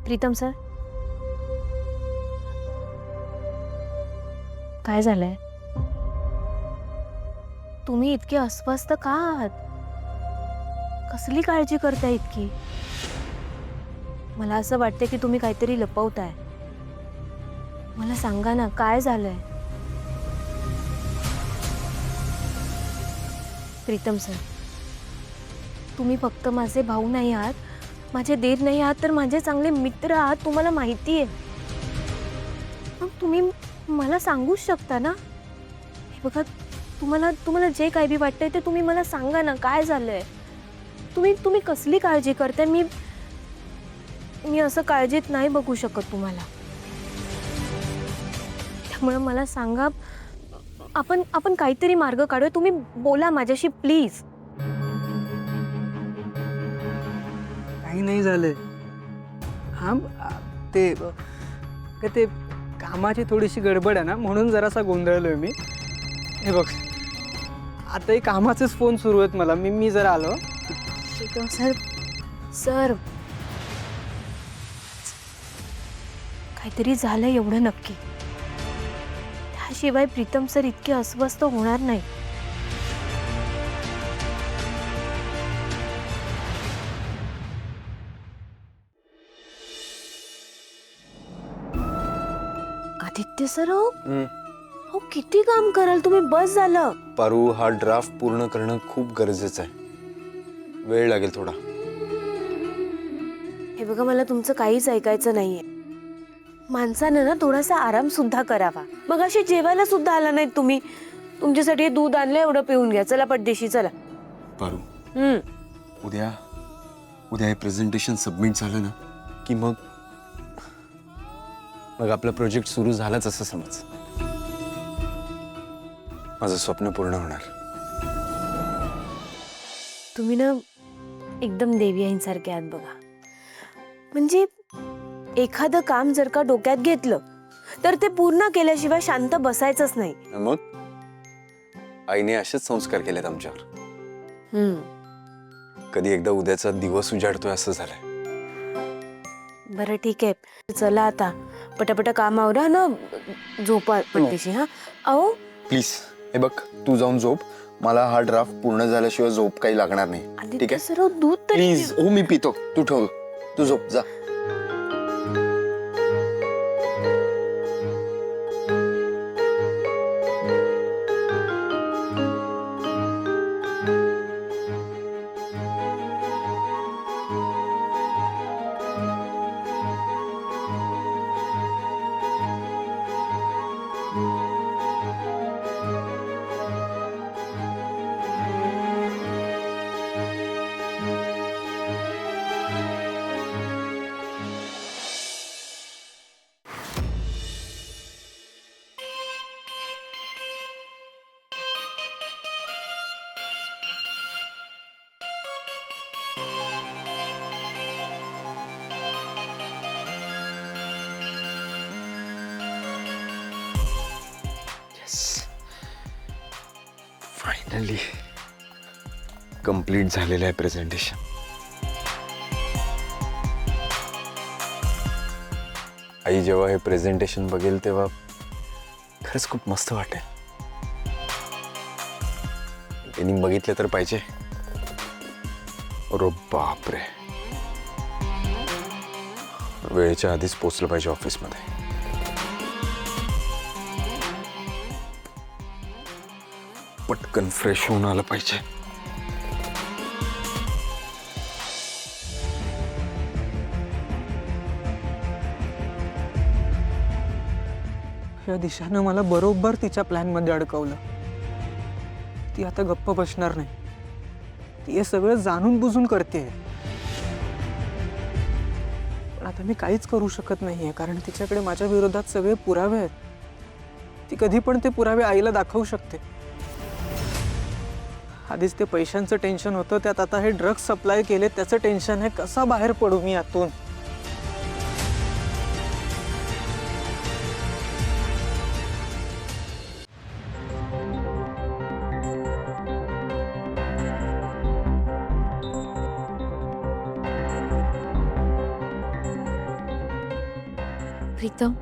Pritam sir, काय झालंय? तुम्ही इतके अस्वस्थ का आहात? कसली काळजी करताय इतकी? मला असं वाटतं की तुम्ही काहीतरी लपवताय. मला सांगा ना, काय झालंय? प्रीतम सर, तुम्ही फक्त माझे भाऊ नाही आहात, माझे देर नाही आहात, तर माझे चांगले मित्र आहात. तुम्हाला माहिती आहे. मग तुम्ही मला सांगूच शकता ना. हे बघा, तुम्हाला तुम्हाला जे काही बी वाटतंय ते तुम्ही मला सांगा ना, काय झालंय? तुम्ही तुम्ही कसली काळजी करताय? मी मी असं काळजीत नाही बघू शकत तुम्हाला. त्यामुळे मला सांगा, आपण आपण काहीतरी मार्ग काढूया. तुम्ही बोला माझ्याशी प्लीज. काही नाही झालंय. हां, ते ते कामाची थोडीशी गडबड आहे ना, म्हणून जरासा गोंधळलोय मी. हे बघ, आताही कामाचेच फोन सुरू आहेत मला. मी जरा आलो. प्रीतम सर, सर काहीतरी झालंय एवढं नक्की. त्याशिवाय प्रीतम सर इतके अस्वस्थ होणार नाही. आदित्य सर, हो किती काम कराल तुम्ही? बस झालं. पारू, हा ड्राफ्ट पूर्ण करणं खूप गरजेचं आहे. वेळ लागेल थोडा. हे बघा, मला तुमचं काहीच ऐकायचं नाहीये. माणसानं ना थोडासा आराम सुद्धा करावा. मग अशी जेवायला सुद्धा आला नाहीत तुम्ही. तुमच्यासाठी दूध आणलं, एवढं पिऊन घ्या. चला पटदेशी, चला. पारू, उद्या हे प्रेझेंटेशन सबमिट झालं ना की मग आपला प्रोजेक्ट सुरू झालाच असं समज. माझं स्वप्न पूर्ण होणार. तुम्ही ना एकदम देवयाईंसारखे आहात बघा. म्हणजे एखादं काम जर का डोक्यात घेतलं तर ते पूर्ण केल्याशिवाय शांत बसायचंच नाही. मग आईने असेच संस्कार केलेत आमच्यावर. कधी एकदा उद्याचा दिवस उजाडतोय असं झालंय. बरं ठीक आहे, चला आता पटापटा काम आवरा ना, झोपा पटदेशी. हा अहो प्लीज, हे बघ, तू जाऊन झोप. मला हा ड्राफ्ट पूर्ण झाल्याशिवाय झोप काही लागणार नाही. ठीक आदित्य आहे? सर, दूध तरी प्लीज. हो, मी पितो. तू ठेव, तू झोप जा. फायनली कंप्लीट झालेलं आहे प्रेझेंटेशन. आई जेव्हा हे प्रेझेंटेशन बघेल तेव्हा खरंच खूप मस्त वाटेल. त्यांनी बघितलं तर पाहिजे. अरे बापरे, वेळेच्या आधीच पोचलं पाहिजे ऑफिसमध्ये. पटकन फ्रेश होऊन आलं पाहिजे. या दिशानं मला बरोबर तिच्या प्लॅन मध्ये अडकवलं. ती आता गप्प बसणार नाही. ती हे सगळं जाणून बुजून करते. पण आता मी काहीच करू शकत नाहीये, कारण तिच्याकडे माझ्या विरोधात सगळे पुरावे आहेत. ती कधी पण ते पुरावे आईला दाखवू शकते. आधीच ते पैशांचं टेन्शन होतं, त्यात आता हे ड्रग्स सप्लाय केले त्याचं टेन्शन आहे. कसा बाहेर पडू मी यातून? प्रीतम,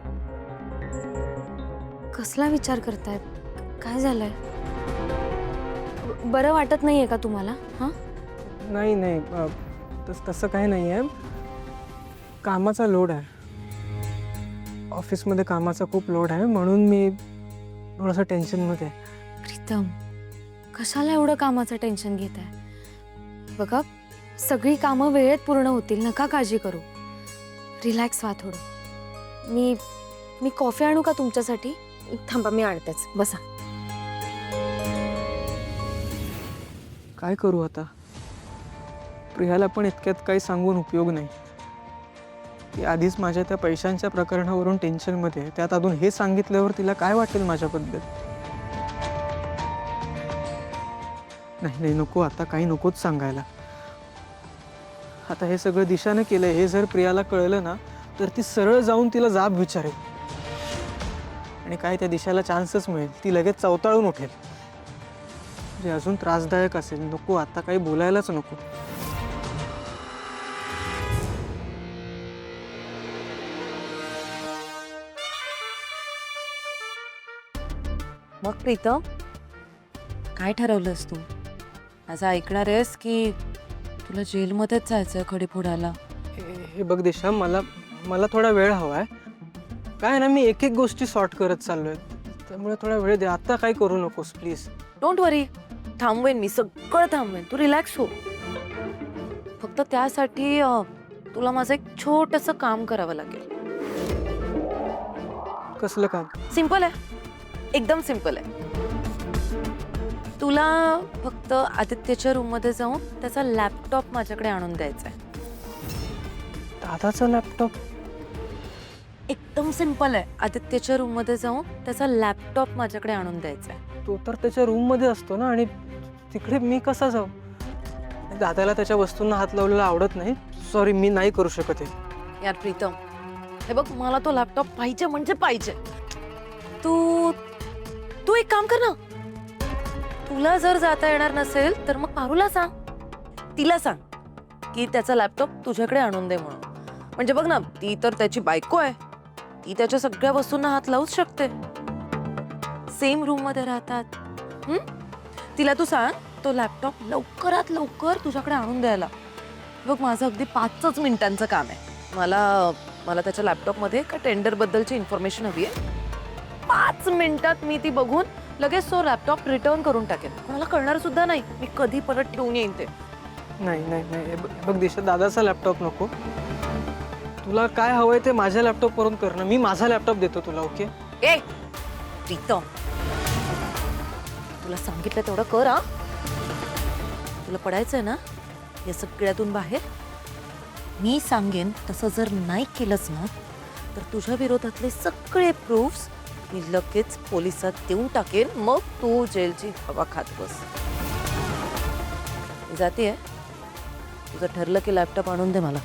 कसला विचार करताय? काय झालंय? बरं वाटत नाहीये का तुम्हाला? हां, नाही नाही तसं काही नाही आहे. कामाचा लोड आहे, ऑफिसमध्ये कामाचा खूप लोड आहे, म्हणून मी थोडंसं टेन्शनमध्ये आहे. प्रीतम, कशाला एवढं कामाचं टेन्शन घेत आहे? बघा, सगळी कामं वेळेत पूर्ण होतील, नका काळजी करू. रिलॅक्स व्हा थोडं. मी कॉफी आणू का तुमच्यासाठी? थांबा, मी आणतेच, बसा. काय करू आता? प्रियाला पण इतक्यात काही सांगून उपयोग नाही. ती आधीच माझ्या त्या पैशांच्या प्रकरणावरून टेन्शनमध्ये आहे, त्यात अजून हे सांगितल्यावर तिला काय वाटेल माझ्याबद्दल? नाही नाही, नको, आता काही नकोच सांगायला. आता हे सगळं दिशाने केलंय, हे जर प्रियाला कळलं ना तर ती सरळ जाऊन तिला जाब विचारेल आणि काय त्या दिशाला चान्सच मिळेल, ती लगेच चवताळून उठेल. जे अजून त्रासदायक असेल. नको, आता काही बोलायलाच नको. मग प्रीतम, काय ठरवलंस तू? माझं ऐकणार आहेस की तुला जेलमध्येच जायचंय खडी फोडायला? हे बघ दिशा, मला थोडा वेळ हवा आहे. काय ना, मी एक एक गोष्टी सॉर्ट करत चाललोय, त्यामुळे थोडा वेळ दे. आता काय करू नकोस प्लीज. डोंट वरी, थांबवेन मी, सगळं थांबवेन. तू रिलॅक्स हो. फक्त त्यासाठी तुला माझं एक छोटंसं काम करावं लागेल. कसलं काम? सिंपल आहे, एकदम सिंपल आहे. तुला फक्त आदित्यच्या रूममध्ये जाऊन त्याचा लॅपटॉप माझ्याकडे आणून द्यायचा आहे. दादाचा लॅपटॉप? एकदम सिंपल आहे. आदित्यच्या रूममध्ये जाऊन त्याचा लॅपटॉप माझ्याकडे आणून द्यायचा आहे. तो तर त्याच्या रूममध्ये असतो ना, आणि तिकडे मी कसा जाऊ? दादाला त्याच्या वस्तूंना हात लावलेला आवडत नाही. सॉरी, मी नाही करू शकत हे. यार प्रीतम, हे बघ, मला तो लॅपटॉप पाहिजे म्हणजे पाहिजे. तू तू एक काम कर ना, तुला जर जाता येणार नसेल तर मग पारूला सांग, तिला सांग की त्याचा लॅपटॉप तुझ्याकडे आणून दे म्हणून. म्हणजे बघ ना, ती तर त्याची बायको आहे, ती त्याच्या सगळ्या वस्तूंना हात लावूच शकते. सेम रूम मध्ये राहतात. तिला तू सांग तो लॅपटॉप लवकरात लवकर तुझ्याकडे आणून द्यायला. बघ, माझं अगदी 5च मिनिटांचं काम आहे. मला त्याच्या लॅपटॉपमध्ये एका टेंडर बद्दलची इन्फॉर्मेशन हवी आहे. 5 मिनिटात मी ती बघून लगेच तो लॅपटॉप रिटर्न करून टाकेन. मला कळणार सुद्धा नाही मी कधी परत ठेवून येईन ते. नाही नाही नाही, हे बघ दिशा, दादाचा लॅपटॉप नको. तुला काय हवंय ते माझ्या लॅपटॉप वरून कर ना. मी माझा लॅपटॉप देतो तुला. ओके? ए प्रीतम, तुला सांगितलं तेवढं कर हा. तुला पडायचंय ना या सगळ्यातून बाहेर. मी सांगेन तसं जर नाही केलंस ना तर तुझ्या विरोधातले सगळे प्रूफ्स मी लगेच पोलिसात देऊन टाकेन. मग तू जेलची हवा खात बस. जातीये, तुझं ठरलं की लॅपटॉप आणून दे मला.